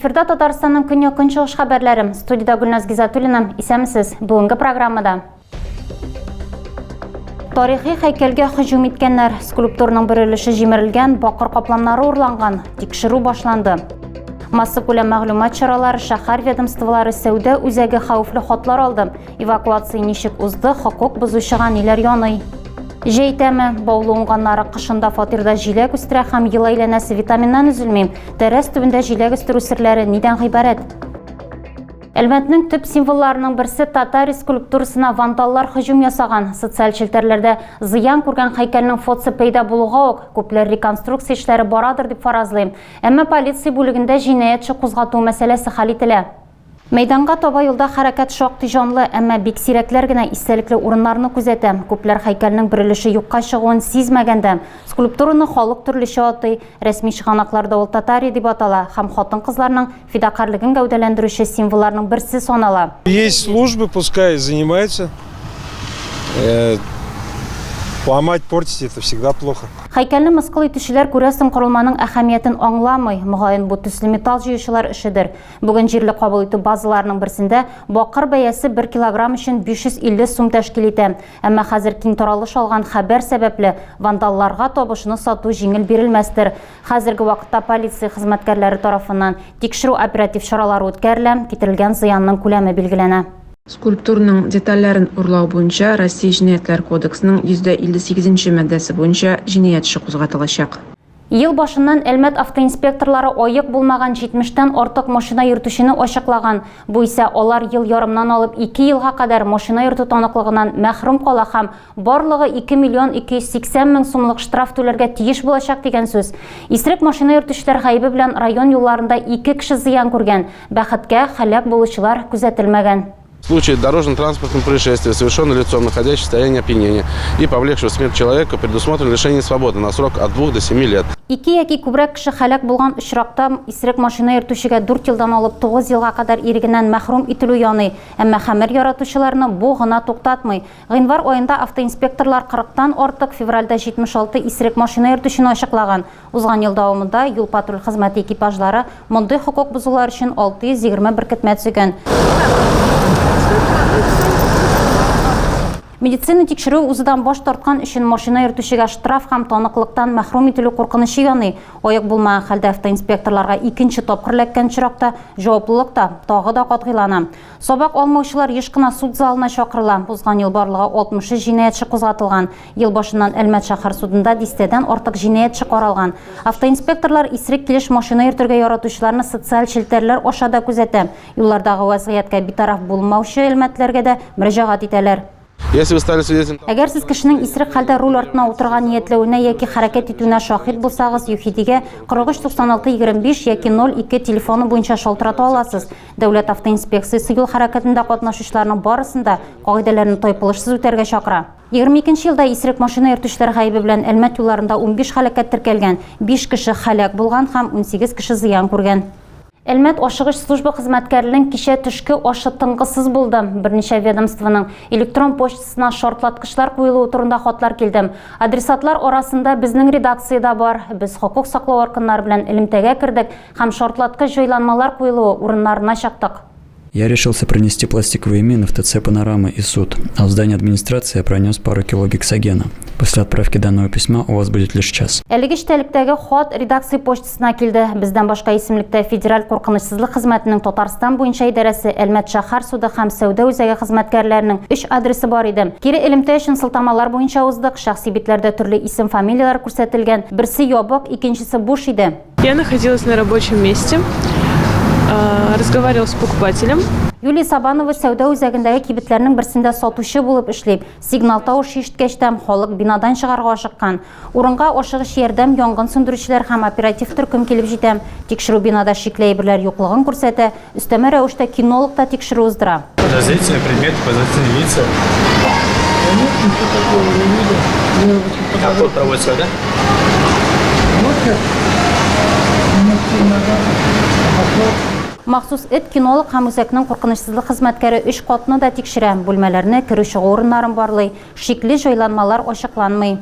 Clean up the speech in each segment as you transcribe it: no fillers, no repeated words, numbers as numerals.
Эфирда Татарстанның көньяк-көнчыгыш хәбәрләре. Студияда Гүлназ Гизатуллина. Исәмсез. Бүгенге программада. Тарихи һәйкәлгә һөҗүм иткәннәр, скульптурның бер өлеше җимерелгән, бакыр капланнары урланган, тикшерү башланды. Массив күләм мәгълүмат чаралары, шәһәр ведомстволары сәүдә үзәге хәвефле хатлар алды. Эвакуация ничек узды, хокук бозучыга ниләр яный. Җәйтәме, баулы уңганнары кышында фатирда җиләк үстерә һәм ел әйләнәсе витаминнан үзелмим. Тәрәс төбендә җиләк үстерү серләре нидән гыйбарәт? Әлмәтнең төп символларының берсе татар скульптурасына вандаллар һөҗүм ясаган. Социаль челтәрләрдә зыян күргән һәйкәлнең фотосы пәйда булуга ук күпләр реконструкция эшләре барадыр дип фаразлый. Әмма полиция бүлегендә җинаятьче кузгату мәсьәләсе хәл ителә. Мәйданга таба юлда хәрәкәт шактый җанлы, әмма бик сирәкләр генә истәлекле урыннарны күзәтә. Күпләр һәйкәлнең бер өлеше юкка чыгуын сизмәгәндә, скульптураны халык төрлечә атый, рәсми чыганакларда ул татари дип атала һәм хатын-кызларның фидакарлыгын гәүдәләндерүче символларның берсе санала. Есть службы, пускай занимаются. Ломать, портить это всегда плохо. Һәйкәлне мыскыл итүчеләр күрәсен корылманың әһәмиятен аңламый, мөгаен бу төсле металл җыючылар эшедер. Бүген җирле кабул итү базаларының берсендә бакыр бәясе 1 килограмм өчен 550 сум тәшкил итә. Әмма хәзер киң таралыш алган хәбәр сәбәпле вандалларга табышны сату җиңел бирелмәстер. Хәзерге вакытта полиция хезмәткәрләре тарафыннан тикшерү оператив чаралары үткәрелә, китерелгән зыянның күләме билгеләнә. Скульптурның детальләрен урлау буенча Россия җинаятьләр кодексының 158 маддәсе буенча җинаять эше кузгатылачак. Ел башыннан Әлмәт автоинспекторлары аек булмаган 70-тән артык машина йөртүчене ачыклаган. Бу исә алар ел ярымнан алып 2 елга кадәр машина йөртү таныклыгыннан мәхрүм кала һәм барлыгы 2 миллион 280 мең сумлык штраф түләргә тиеш булачак дигән сүз. Исерек машина йөртүчеләр гаебе белән район юлларында 2 кеше зыян күргән. Бәхеткә һәлак булучылар күзәтелмәгән. В случае дорожно-транспортного происшествия, совершенного лицом, находящимся в состоянии опьянения и повлекшего смерть человека, предусмотрено лишение свободы на срок от 2 до 7 лет. 2 яки күбрәк кеше һәлак булган очракта исерек машина йөртүчегә 4 елдан алып 9 елга кадәр ирегеннән мәхрүм ителү яный. Әмма хәмер яратучыларны бу гына туктатмый. Гыйнвар аенда автоинспекторлар 40-тан артык, февральдә 76 исерек машина йөртүчене ачыклаган. Узган ел дәвамында юл патруль хезмәте экипажлары мондый хокук бозулар өчен 620 беркетмә төзегән. Медицина тикшерү узыдан баш тарткан өчен машина йөртүчегә штраф һәм таныклыктан мәхрүм ителү куркынычы яный. Аяк булмаган хәлдә автоинспекторларга икенче тапкыр эләккән чиракта җаваплылык та тагы да катгыйлана. Сабак алмаучылар еш кына суд залына чакырыла. Узган ел барлыгы 60 җинаятьче кузгатылган. Ел башыннан Әлмәт шәһәр судында 10дән артык җинаятьче каралган. Автоинспекторлар исерек килеш машина йөртергә яратучыларны социаль челтәрләр аша да күзәтә. Юллардагы вазгыятькә битараф булмаучы Әлмәтләргә дә мөрәҗәгать итәләр. Если вы стали свидетелем... Әгәр сез кешенең исерек хәлдә руль артына утырган ниятләвенә яки хәрәкәт итүенә шаһит булсагыз, ЮХИДИгә 439625 яки 02 телефоны буенча шалтырата аласыз. Дәүләт автоинспекциясе юл хәрәкәтендә катнашучыларның барысында кагыйдәләрне тайпылышсыз үтәргә чакыра. 22 елда исерек машина йөртүчеләр гаебе белән Әлмәт юлларында 15 хәлакәт теркәлгән, 5 кеше һәлак булган һәм 18 кеше зыян күргән. Әлмәт ашыгыш служба хезмәткәрләренең кичә төшке ашы тынгысыз булды. Берничә ведомствоның электрон почтасына шартлаткычлар куелуы турында хатлар килде. Адресатлар арасында безнең редакциядә бар. Без хокук саклау органнары белән элемтәгә кирдек һәм шартлаткыч җайланмалар куелуы урыннарына чактык. Я решился пронести пластиковые мины в ТЦ «Панорама» и суд, а в здании администрации я пронес пару кило гексогена. После отправки данного письма у вас будет лишь час. Әлеге эштәлектәге хат редакция почтасына килде. Бездән башка исемлектә федераль куркынычсызлык хезмәтенең Татарстан буенча идарәсе, Әлмәт шәһәр суды һәм сәүдә үзәге хезмәткәрләренең 3 адресы бар иде. Кире элемтә өчен сылтамалар буенча уздык. Шәхси битләрдә төрле исем, фамилиялар күрсәтелгән. Берсе ябык, икенчесе буш иде. Я находилась на рабочем месте, разговаривала с покупателем. Юлия Сабанова сәүдә үзәгендәге кибетләрнең берсендә сатучы булып эшли. Сигнал тавышы ишеткәчтән халык бинадан чыгарга ашыккан. Урынга ашыгыч ярдәм, янгын сөндерүчеләр һәм оператив төркем килеп җитә. Тикшерү бинада шикле әйберләр юклыгын күрсәтә. Өстәмә рәвештә кинолог та тикшерү уздыра. Подозрительный предмет, подозрительные лица. Ничего такого не видел. Какой проводится, да? Махсус эт кинолог һәм үзәкнең куркынычсызлык хезмәткәре 3 катны да тикшерә. Бүлмәләрне, керү-чыгу урыннарын барлый. Шикле җайланмалар ачыкланмый.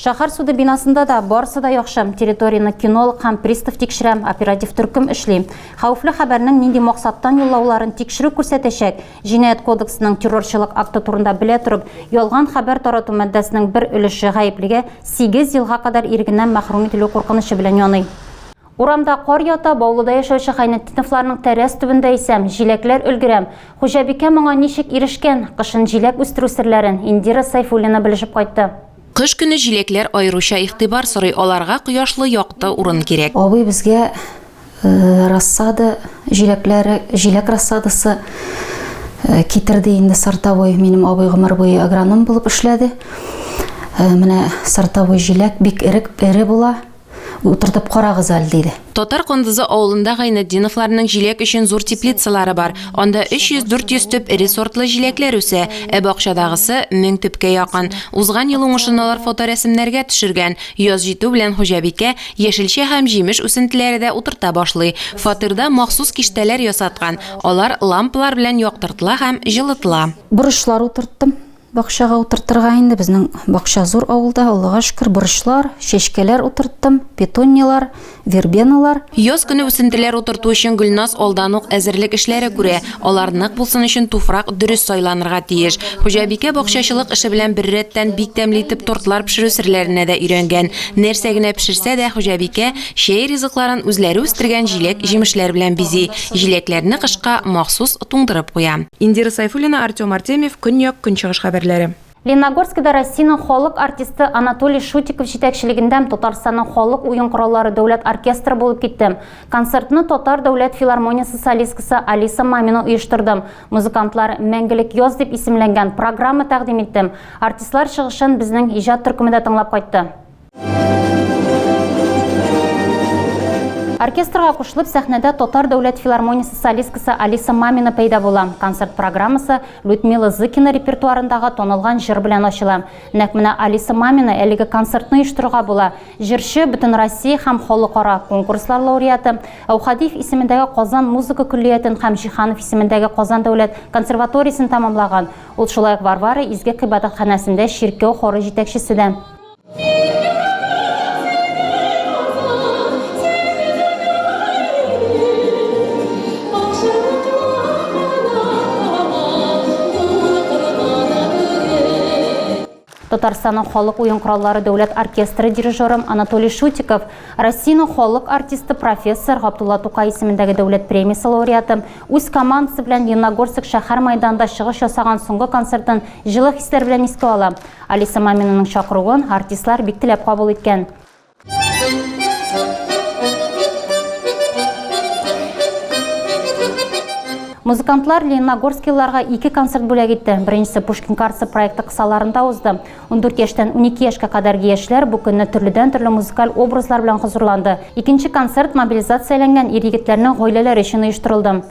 Шахар суды бинасында да барысы да яхшым. Территорияны кинолог һәм пристав тикшерәм, оператив төркем эшли. Хәүфле хәбәрнең нинди максаттан юллауларын тикшерү күрсәтәчәк. Җинаять кодексының террорчылык акты турында белә торып, ялган хәбәр тарату маддәсенең бер өлеше гаеплегә 8 елга кадәр ирегеннән мәхрүм ителү куркынышы белән яный. Урамда кар ята, Баулыда яшәүче Хайнетдиновларның тәрәс төбендә исәм, җиләкләр өлгерәм. Хуҗабикә моңа ничек ирешкән, кышын җиләк үстерү серләрен Индира Сайфуллина белешеп кайтты. Кыш көне җиләкләр аеруча игътибар сорый, аларга кояшлы якты урын кирәк. Абый безгә рассада җиләкләре, җиләк рассадасы китерде инде Сартовой. Минем абый гомер буе агроном булып эшләде. Менә Сартовой җиләк бик эре була. Утыртып карагыз әле диде. Татар Кондызы авылында Гайнетдиновларның җиләк өчен зур теплицалары бар. Анда 300-400 төп ире сортлы җиләкләр үсә. Бакчадагысы 1000 төпкә якын. Узган ел уңышыналар фоторәсемнәргә төшергән. Яз җитү белән Хуҗабикә яшелчә һәм җимеш үсентеләре дә утырта башлый. Фатирда махсус киштәләр ясаткан. Алар лампалар белән яктыртыла һәм җылытыла. Бурычлар утырттым. Бакчага утыртырга инде безнең бакча зур авылда, Аллага шөкер, бурычлар, чәчкәләр утырттым, петуниялар, вербеналар. Яз көне үсентеләр утырту өчен Гөлназ алдан ук әзерлек эшләре күрә. Алар нык булсын өчен туфрак дөрес сайланырга тиеш. Хуҗабикә бакчачылык эше белән бер рәттән бик тәмле итеп тортлар пешерү серләренә дә өйрәнгән. Нәрсә генә пешерсә дә Хуҗабикә чәй ризыкларын үзләре үстергән җиләк җимешләр белән бизи. Җиләкләрне кышка махсус туңдырып куя. Индира Сайфуллина, Артем Артемьев, Көньяк Көнчыгыш хәбәрләре. Лениногорскида Россиянең халык артисты Анатолий Шутиков җитәкчелегендә Татарстанның халык уен кораллары дәүләт оркестры булып китте. Концертны Татар дәүләт филармониясе солисткасы Алиса Мамина оештырды. Музыкантлар Мәңгелек яз дип исемләнгән программа тәкъдим итте. Артистлар чыгышын безнең иҗат төркемендә тыңлап кайтты. Оркестрга кушылып сәхнәдә Татар дәүләт филармониясе солисткасы Алиса Мамина пәйда була. Концерт программасы Людмила Зыкина репертуарындагы тонылган җыр белән ачыла. Нәкъ менә Алиса Мамина әлеге концертны оештыруга була. Җырчы Бөтен Россия һәм халыкара конкурслар лауреаты, Аухадиев исемендәге Казан музыка күллиятен һәм Җиһанов исемендәге Казан дәүләт консерваториясын тәмамлаган. Ул шулай ук Варвара изге кыйбадәтханәсендә чиркәү хоры җитәкчесе дә. Татарстанның халык уен кораллары дәүләт оркестры дирижеры Анатолий Шутиков, Россиянең халык артисты профессор Габдулла Тукай исемендәге дәүләт премиясе лауреаты үз командасы белән Лениногорск шәһәр мәйданында чыгыш ясаган соңгы концертын җылы хисләр белән искә ала. Алиса Маминаның чакыруын артистлар бик теләп кабул иткән. Музыкантлар Лениногорскийларга 2 концерт бүләк итте. Беренчесе Пушкин карсы проекты кысаларында узды. 14 яшьтән 12 яшькә кадәрге яшьләр бу көнне төрле музыкаль образлар белән хозурланды. Икенче концерт мобилизацияләнгән ир-егетләрнең гаиләләре өчен оештырылды.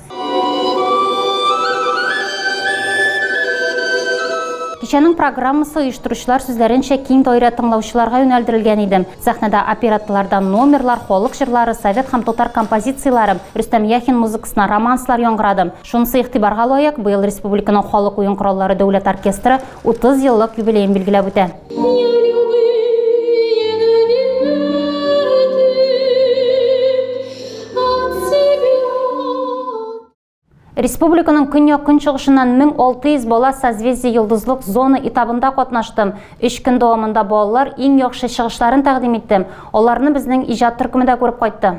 Кичәнең программасы оештыручылар сүзләренчә киң даирә тыңлаучыларга юнәлдерелгән иде. Сәхнәдә оператталардан номерлар, халык җырлары, совет һәм татар композицияләре, Рөстәм Яхин музыкасына романслар яңгырады. Шунысы игътибарга лаек, быел республиканың халык уен кораллары дәүләт оркестры 30 еллык юбилеен билгеләп үтә. Республиканың көньяк көнчыгышыннан 1600 бала созвездие йолдызлык зона этабында катнашты. 3 көн дәвамында балалар иң яхшы чыгышларын тәкъдим итте. Аларны безнең иҗат төркемендә күреп кайтты.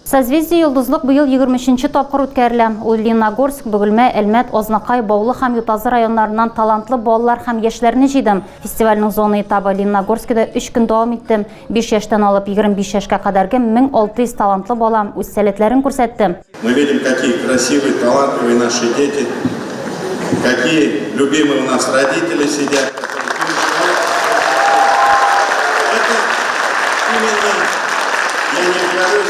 Созвездие йолдызлык быел 23-нче тапкыр үткәрелә. Ул Лениногорск, Бөгелмә, Әлмәт, Азнакай, Баулы һәм Ютазы районнарыннан талантлы балалар һәм яшьләрне җыйды. Фестивальнең зона этабы Лениногорскида 3 көн дәвам итте. 5 яшьтән алып 25 яшькә кадәрге 1600 талантлы бала үз сәләтләрен күрсәтте. Мы видим, какие красивые, талантливые наши дети, какие любимые у нас родители сидят. Это именно, я не говорю,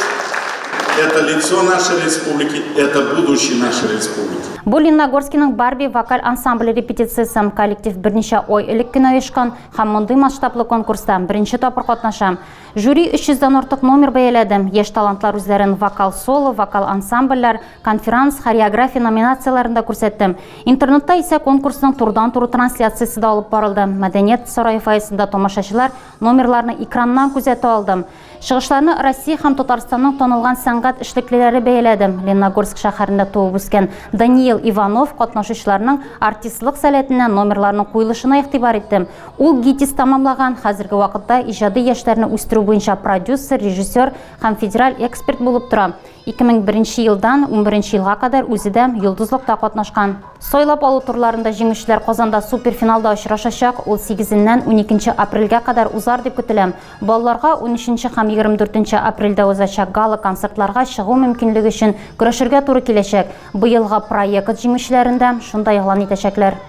это лицо нашей республики, это будущее нашей республики. Бұл Лениногорскийның Барби вокаль ансамблі репетициясым коллектив бірнеше ой элеккен ойышқан һәм мондый масштаблы конкурста бірінші тапыр катнашам. Жюри 300-дан артык номер бәяләдем. Яшь талантлар үзләрен вокал соло, вокал ансамбльләр, конферанс, хореография номинацияларында күрсәттем. Интернетта исә конкурсның турдан-туры трансляциясы да алып барылды. Мәдәният сарае фойесында тамашачылар номерларны экраннан күзәтә алдым. Чыгышларны Россия һәм Татарстанның танылган сәнгать эшлеклеләре бәяләдем. Лениногорск шәһәрендә туып үскән Даниил Иванов катнашучыларның артистлык сәләтенә номерларның куелышына игътибар иттем. Ул ГИТИС тамамлаган, хәзерге вакытта иҗади яшьләрне үстерү буенча продюсер, режиссер һәм федераль эксперт булып тора. 2001 елдан 11 елга кадәр үзе дә йолдызлыкта катнашкан. Сойлап алу турларында җиңүчеләр Казанда суперфиналда очрашачак. Ул 8-ннән 12 апрельгә кадәр узар дип көтелә. Балаларга 13 һәм 24 апрельдә узачак гала концертларга чыгу мөмкинлеге өчен көрәшергә туры киләчәк. Быелга проект җиңүчеләрендә шундай игълан итәчәкләр.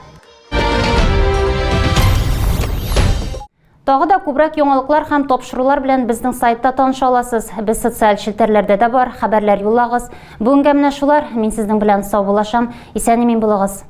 Тагы да күбрәк яңалыклар һәм тапшырулар белән безнең сайтта таныша аласыз. Без социаль челтәрләрдә дә бар, хәбәрләр юллагыз. Бүгенгә менә шулар. Мин сезнең белән сау булашам. Исән-имин булыгыз.